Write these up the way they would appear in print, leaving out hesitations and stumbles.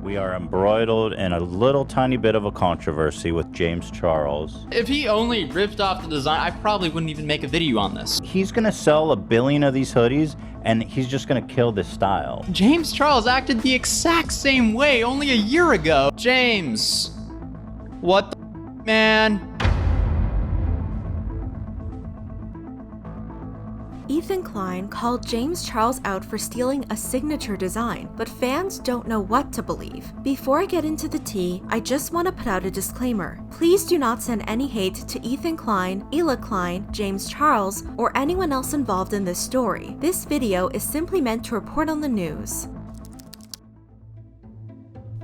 We are embroiled in a little tiny bit of a controversy with James Charles. If he only ripped off the design, I probably wouldn't even make a video on this. He's gonna sell 1 billion of these hoodies, and he's just gonna kill this style. James Charles acted the exact same way only a year ago. James, what the man? Ethan Klein called James Charles out for stealing a signature design, but fans don't know what to believe. Before I get into the tea, I just want to put out a disclaimer. Please do not send any hate to Ethan Klein, Hila Klein, James Charles, or anyone else involved in this story. This video is simply meant to report on the news.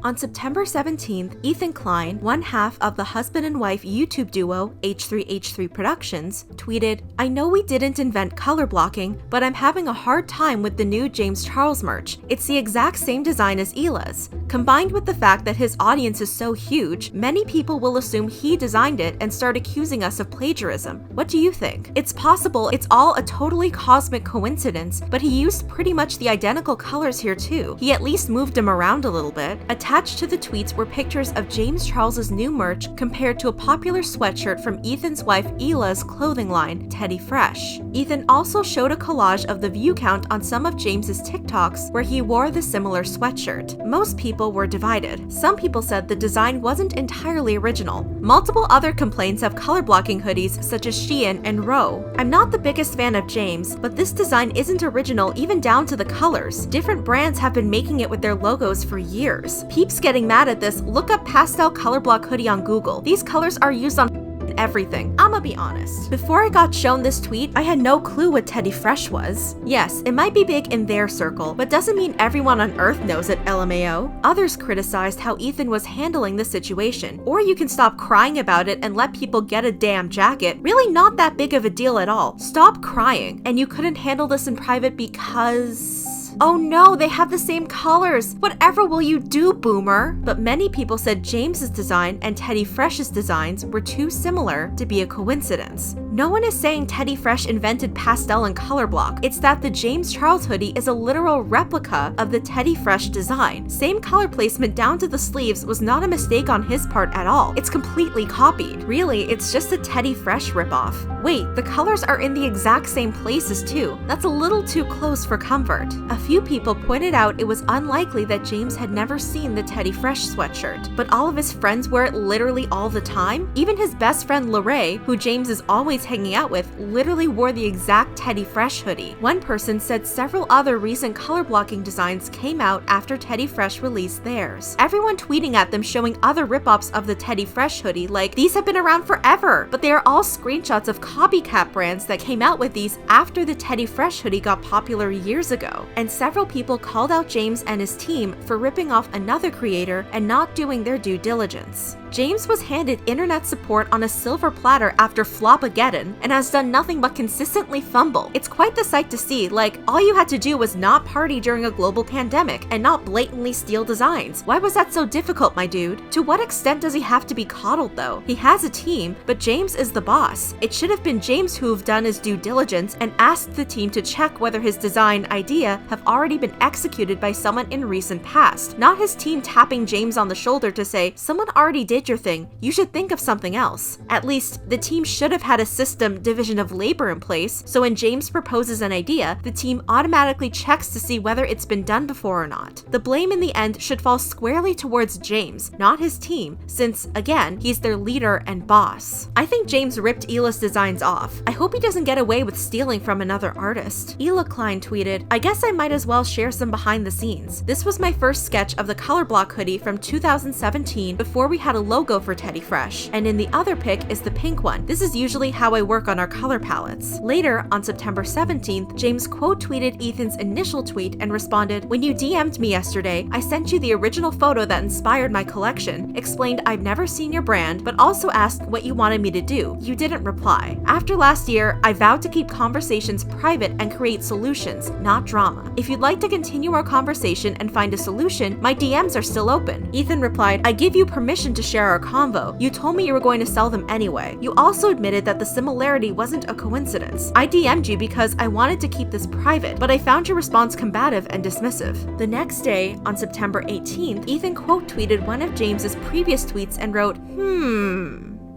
On September 17th, Ethan Klein, one half of the husband and wife YouTube duo H3H3 Productions, tweeted, "I know we didn't invent color blocking, but I'm having a hard time with the new James Charles merch. It's the exact same design as Hila's. Combined with the fact that his audience is so huge, many people will assume he designed it and start accusing us of plagiarism. What do you think? It's possible it's all a totally cosmic coincidence, but he used pretty much the identical colors here too. He at least moved them around a little bit." Attached to the tweets were pictures of James Charles's new merch compared to a popular sweatshirt from Ethan's wife Hila's clothing line, Teddy Fresh. Ethan also showed a collage of the view count on some of James's TikToks where he wore the similar sweatshirt. Most people were divided. Some people said the design wasn't entirely original. Multiple other complaints have color blocking hoodies such as Shein and Row. "I'm not the biggest fan of James, but this design isn't original even down to the colors. Different brands have been making it with their logos for years. Peeps getting mad at this, look up pastel color block hoodie on Google. These colors are used on everything. I'ma be honest. Before I got shown this tweet, I had no clue what Teddy Fresh was. Yes, it might be big in their circle, but doesn't mean everyone on Earth knows it, LMAO. Others criticized how Ethan was handling the situation. Or you can stop crying about it and let people get a damn jacket. Really not that big of a deal at all. Stop crying. And you couldn't handle this in private because... oh no, they have the same colors. Whatever will you do, boomer? But many people said James's design and Teddy Fresh's designs were too similar to be a coincidence. No one is saying Teddy Fresh invented pastel and color block. It's that the James Charles hoodie is a literal replica of the Teddy Fresh design. Same color placement down to the sleeves was not a mistake on his part at all. It's completely copied. Really, it's just a Teddy Fresh ripoff. Wait, the colors are in the exact same places too. That's a little too close for comfort. A few people pointed out it was unlikely that James had never seen the Teddy Fresh sweatshirt, but all of his friends wear it literally all the time. Even his best friend Lorraine, who James is always hanging out with, literally wore the exact Teddy Fresh hoodie. One person said several other recent color blocking designs came out after Teddy Fresh released theirs. Everyone tweeting at them showing other rip-offs of the Teddy Fresh hoodie like, these have been around forever, but they are all screenshots of copycat brands that came out with these after the Teddy Fresh hoodie got popular years ago. And several people called out James and his team for ripping off another creator and not doing their due diligence. James was handed internet support on a silver platter after Flopageddon and has done nothing but consistently fumble. It's quite the sight to see, like, all you had to do was not party during a global pandemic and not blatantly steal designs. Why was that so difficult, my dude? To what extent does he have to be coddled though? He has a team, but James is the boss. It should have been James who've done his due diligence and asked the team to check whether his design idea have already been executed by someone in recent past, not his team tapping James on the shoulder to say, someone already did your thing, you should think of something else. At least, the team should have had a system division of labor in place, so when James proposes an idea, the team automatically checks to see whether it's been done before or not. The blame in the end should fall squarely towards James, not his team, since, again, he's their leader and boss. I think James ripped Hila's designs off. I hope he doesn't get away with stealing from another artist. Hila Klein tweeted, I guess I might as well share some behind the scenes. This was my first sketch of the color block hoodie from 2017 before we had a logo for Teddy Fresh, and in the other pic is the pink one. This is usually how I work on our color palettes. Later, on September 17th, James quote tweeted Ethan's initial tweet and responded, when you DM'd me yesterday, I sent you the original photo that inspired my collection, explained I've never seen your brand, but also asked what you wanted me to do. You didn't reply. After last year, I vowed to keep conversations private and create solutions, not drama. If you'd like to continue our conversation and find a solution, my DMs are still open. Ethan replied, I give you permission to share our convo. You told me you were going to sell them anyway. You also admitted that the similarity wasn't a coincidence. I DM'd you because I wanted to keep this private, but I found your response combative and dismissive. The next day, on September 18th, Ethan quote tweeted one of James's previous tweets and wrote,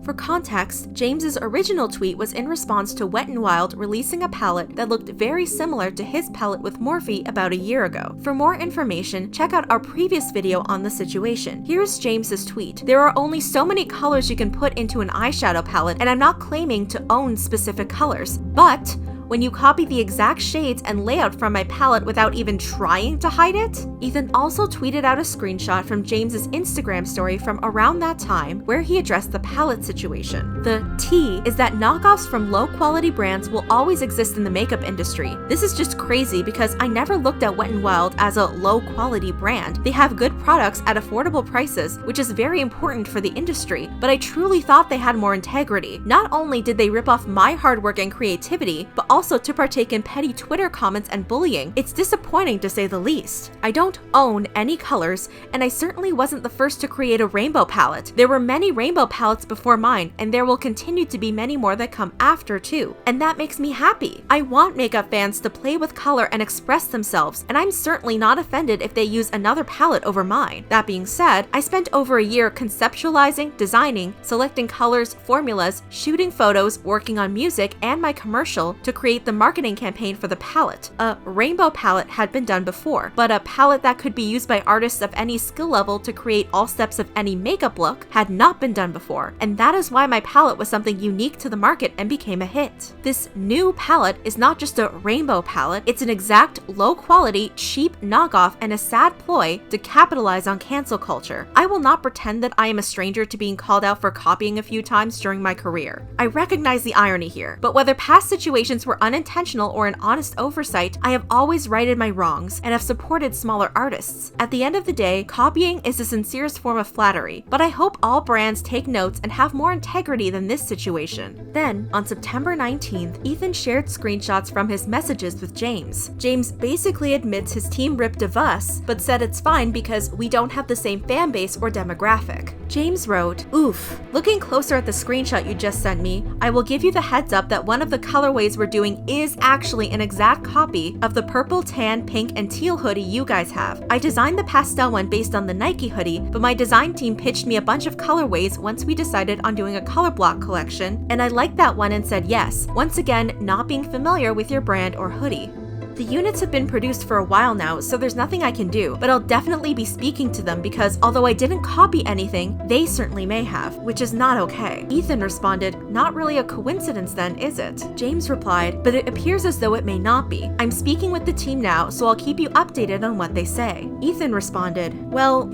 For context, James's original tweet was in response to Wet n Wild releasing a palette that looked very similar to his palette with Morphe about a year ago. For more information, check out our previous video on the situation. Here's James's tweet. There are only so many colors you can put into an eyeshadow palette, and I'm not claiming to own specific colors, but when you copy the exact shades and layout from my palette without even trying to hide it? Ethan also tweeted out a screenshot from James's Instagram story from around that time where he addressed the palette situation. The T is that knockoffs from low-quality brands will always exist in the makeup industry. This is just crazy because I never looked at Wet n Wild as a low-quality brand. They have good products at affordable prices, which is very important for the industry, but I truly thought they had more integrity. Not only did they rip off my hard work and creativity, but also to partake in petty Twitter comments and bullying. It's disappointing to say the least. I don't own any colors, and I certainly wasn't the first to create a rainbow palette. There were many rainbow palettes before mine, and there will continue to be many more that come after too. And that makes me happy. I want makeup fans to play with color and express themselves, and I'm certainly not offended if they use another palette over mine. That being said, I spent over a year conceptualizing, designing, selecting colors, formulas, shooting photos, working on music, and my commercial to create the marketing campaign for the palette. A rainbow palette had been done before, but a palette that could be used by artists of any skill level to create all steps of any makeup look had not been done before, and that is why my palette was something unique to the market and became a hit. This new palette is not just a rainbow palette, it's an exact low-quality, cheap knockoff and a sad ploy to capitalize on cancel culture. I will not pretend that I am a stranger to being called out for copying a few times during my career. I recognize the irony here, but whether past situations were unintentional or an honest oversight, I have always righted my wrongs and have supported smaller artists. At the end of the day, copying is the sincerest form of flattery, but I hope all brands take notes and have more integrity than this situation. Then, on September 19th, Ethan shared screenshots from his messages with James. James basically admits his team ripped of us, but said it's fine because we don't have the same fan base or demographic. James wrote, "Oof, looking closer at the screenshot you just sent me, I will give you the heads up that one of the colorways we're doing is actually an exact copy of the purple, tan, pink, and teal hoodie you guys have. I designed the pastel one based on the Nike hoodie, but my design team pitched me a bunch of colorways once we decided on doing a color block collection, and I liked that one and said yes, once again not being familiar with your brand or hoodie. The units have been produced for a while now, so there's nothing I can do, but I'll definitely be speaking to them because although I didn't copy anything, they certainly may have, which is not okay." Ethan responded, "Not really a coincidence then, is it?" James replied, "But it appears as though it may not be. I'm speaking with the team now, so I'll keep you updated on what they say." Ethan responded, "Well,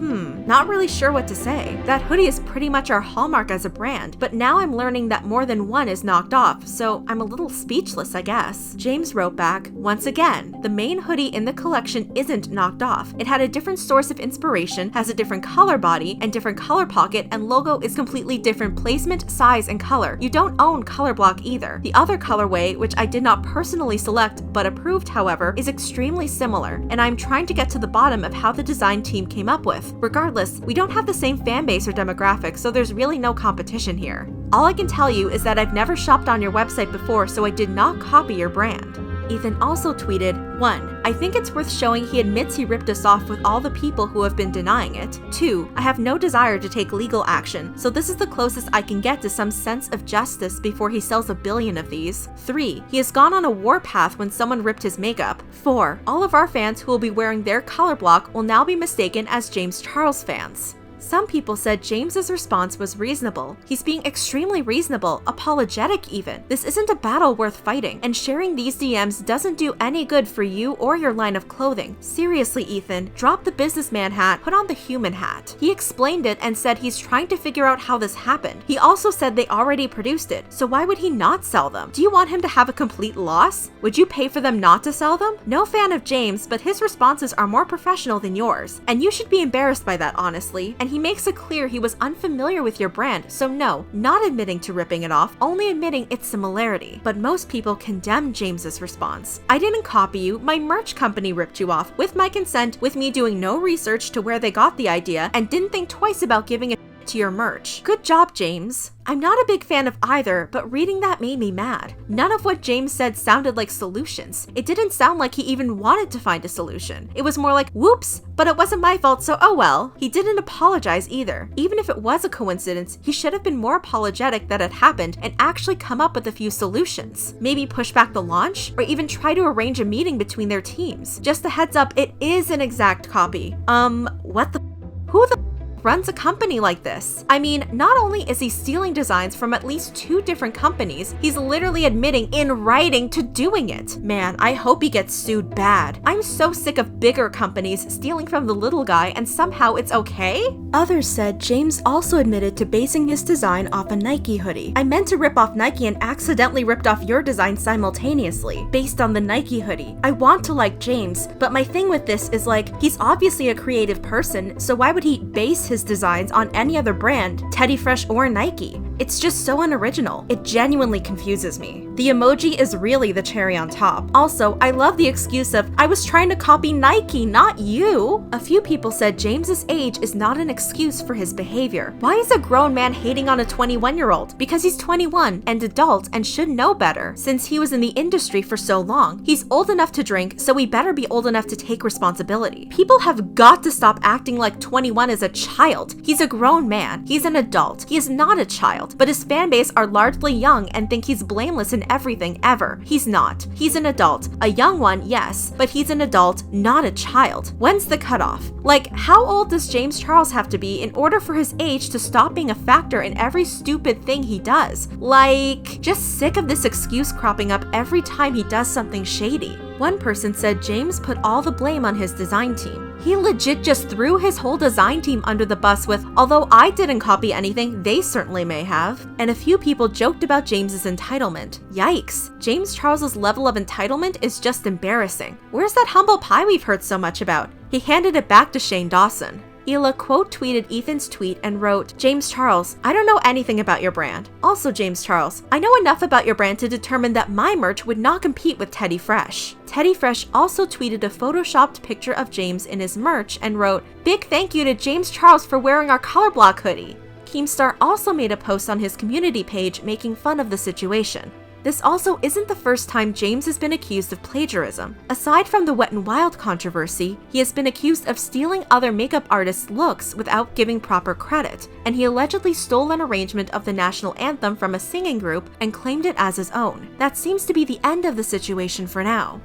not really sure what to say. That hoodie is pretty much our hallmark as a brand, but now I'm learning that more than one is knocked off, so I'm a little speechless, I guess." James wrote back, "Once again, the main hoodie in the collection isn't knocked off. It had a different source of inspiration, has a different color body and different color pocket, and logo is completely different placement, size, and color. You don't own Color Block either. The other colorway, which I did not personally select but approved however, is extremely similar, and I'm trying to get to the bottom of how the design team came up with. Regardless, we don't have the same fan base or demographic, so there's really no competition here. All I can tell you is that I've never shopped on your website before, so I did not copy your brand." Ethan also tweeted, 1. I think it's worth showing he admits he ripped us off with all the people who have been denying it. 2. I have no desire to take legal action, so this is the closest I can get to some sense of justice before he sells 1 billion of these. 3. He has gone on a warpath when someone ripped his makeup. 4. All of our fans who will be wearing their color block will now be mistaken as James Charles fans. Some people said James's response was reasonable. He's being extremely reasonable, apologetic even. This isn't a battle worth fighting, and sharing these DMs doesn't do any good for you or your line of clothing. Seriously, Ethan, drop the businessman hat, put on the human hat. He explained it and said he's trying to figure out how this happened. He also said they already produced it, so why would he not sell them? Do you want him to have a complete loss? Would you pay for them not to sell them? No fan of James, but his responses are more professional than yours, and you should be embarrassed by that, honestly. And he makes it clear he was unfamiliar with your brand, so no, not admitting to ripping it off, only admitting its similarity. But most people condemn James's response. I didn't copy you, my merch company ripped you off, with my consent, with me doing no research to where they got the idea, and didn't think twice about giving it to to your merch. Good job, James. I'm not a big fan of either, but reading that made me mad. None of what James said sounded like solutions. It didn't sound like he even wanted to find a solution. It was more like, whoops, but it wasn't my fault, so oh well. He didn't apologize either. Even if it was a coincidence, he should have been more apologetic that it happened and actually come up with a few solutions. Maybe push back the launch, or even try to arrange a meeting between their teams. Just a heads up, it is an exact copy. What the? Who the runs a company like this? I mean, not only is he stealing designs from at least 2 different companies, he's literally admitting in writing to doing it. Man, I hope he gets sued bad. I'm so sick of bigger companies stealing from the little guy and somehow it's okay? Others said James also admitted to basing his design off a Nike hoodie. I meant to rip off Nike and accidentally ripped off your design simultaneously, based on the Nike hoodie. I want to like James, but my thing with this is like, he's obviously a creative person, so why would he base his designs on any other brand, Teddy Fresh or Nike? It's just so unoriginal. It genuinely confuses me. The emoji is really the cherry on top. Also, I love the excuse of, I was trying to copy Nike, not you. A few people said James's age is not an excuse for his behavior. Why is a grown man hating on a 21-year-old? Because he's 21 and adult and should know better. Since he was in the industry for so long, he's old enough to drink, so he better be old enough to take responsibility. People have got to stop acting like 21 is a child. He's a grown man. He's an adult. He is not a child, but his fan base are largely young and think he's blameless in everything ever. He's not. He's an adult. A young one, yes, but he's an adult, not a child. When's the cutoff? Like, how old does James Charles have to be in order for his age to stop being a factor in every stupid thing he does? Like, just sick of this excuse cropping up every time he does something shady. One person said James put all the blame on his design team. He legit just threw his whole design team under the bus with, although I didn't copy anything, they certainly may have. And a few people joked about James's entitlement. Yikes. James Charles's level of entitlement is just embarrassing. Where's that humble pie we've heard so much about? He handed it back to Shane Dawson. Hila quote tweeted Ethan's tweet and wrote, James Charles, I don't know anything about your brand. Also, James Charles, I know enough about your brand to determine that my merch would not compete with Teddy Fresh. Teddy Fresh also tweeted a photoshopped picture of James in his merch and wrote, big thank you to James Charles for wearing our color block hoodie. Keemstar also made a post on his community page making fun of the situation. This also isn't the first time James has been accused of plagiarism. Aside from the Wet n Wild controversy, he has been accused of stealing other makeup artists' looks without giving proper credit, and he allegedly stole an arrangement of the national anthem from a singing group and claimed it as his own. That seems to be the end of the situation for now.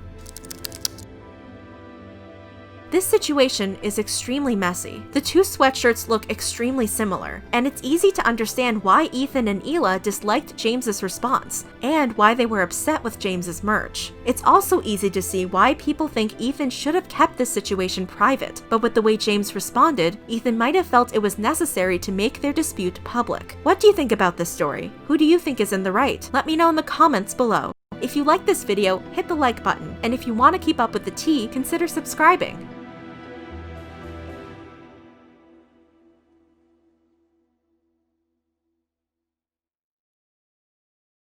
This situation is extremely messy. The 2 sweatshirts look extremely similar, and it's easy to understand why Ethan and Hila disliked James's response, and why they were upset with James's merch. It's also easy to see why people think Ethan should have kept this situation private, but with the way James responded, Ethan might have felt it was necessary to make their dispute public. What do you think about this story? Who do you think is in the right? Let me know in the comments below. If you like this video, hit the like button, and if you want to keep up with the tea, consider subscribing.